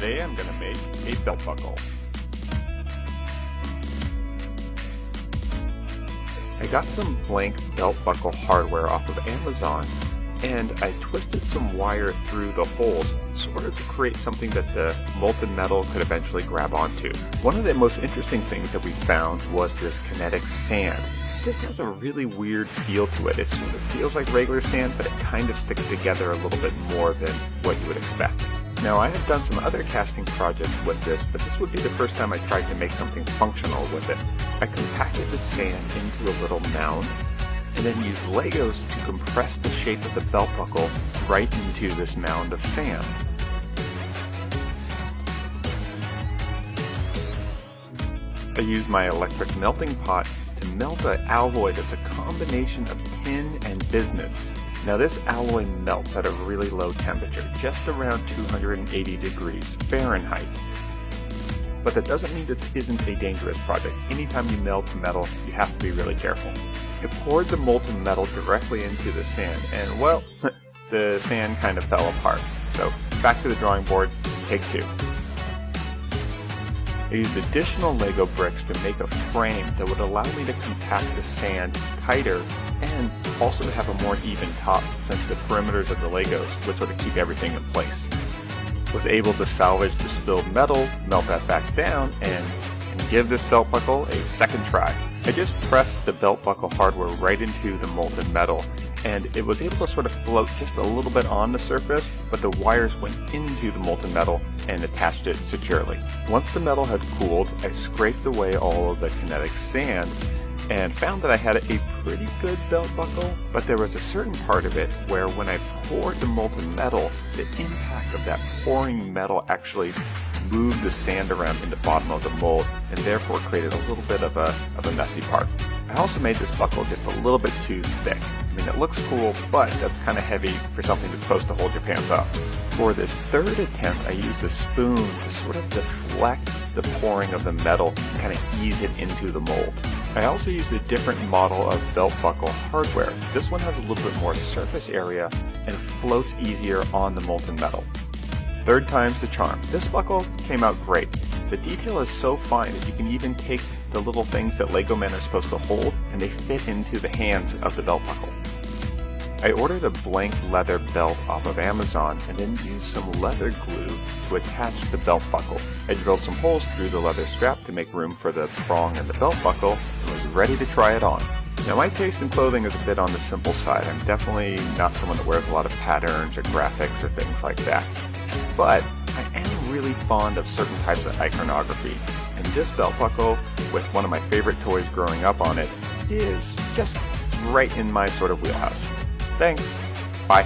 Today I'm going to make a belt buckle. I got some blank belt buckle hardware off of Amazon, and I twisted some wire through the holes sort of to create something that the molten metal could eventually grab onto. One of the most interesting things that we found was this kinetic sand. This has a really weird feel to it. It sort of feels like regular sand, but it kind of sticks together a little bit more than what you would expect. Now, I have done some other casting projects with this, but this would be the first time I tried to make something functional with it. I compacted the sand into a little mound, and then used Legos to compress the shape of the belt buckle right into this mound of sand. I used my electric melting pot to melt an alloy that's a combination of tin and bismuth. Now this alloy melts at a really low temperature, just around 280 degrees Fahrenheit. But that doesn't mean this isn't a dangerous project. Anytime you melt metal, you have to be really careful. I poured the molten metal directly into the sand, and well, the sand kind of fell apart. So back to the drawing board, take two. I used additional Lego bricks to make a frame that would allow me to compact the sand tighter and also to have a more even top, since the perimeters of the Legos would sort of keep everything in place. Was able to salvage the spilled metal, melt that back down, and give this belt buckle a second try. I just pressed the belt buckle hardware right into the molten metal, and it was able to sort of float just a little bit on the surface, but the wires went into the molten metal and attached it securely. Once the metal had cooled, I scraped away all of the kinetic sand and found that I had a pretty good belt buckle, but there was a certain part of it where when I poured the molten metal, the impact of that pouring metal actually moved the sand around in the bottom of the mold and therefore created a little bit of a messy part. I also made this buckle just a little bit too thick. I mean, it looks cool, but that's kind of heavy for something that's supposed to hold your pants up. For this third attempt, I used a spoon to sort of deflect the pouring of the metal and kind of ease it into the mold. I also used a different model of belt buckle hardware. This one has a little bit more surface area and floats easier on the molten metal. Third time's the charm. This buckle came out great. The detail is so fine that you can even take the little things that Lego men are supposed to hold and they fit into the hands of the belt buckle. I ordered a blank leather belt off of Amazon and then used some leather glue to attach the belt buckle. I drilled some holes through the leather strap to make room for the prong and the belt buckle and was ready to try it on. Now my taste in clothing is a bit on the simple side. I'm definitely not someone that wears a lot of patterns or graphics or things like that. But I am really fond of certain types of iconography, and this belt buckle, with one of my favorite toys growing up on it, is just right in my sort of wheelhouse. Thanks. Bye.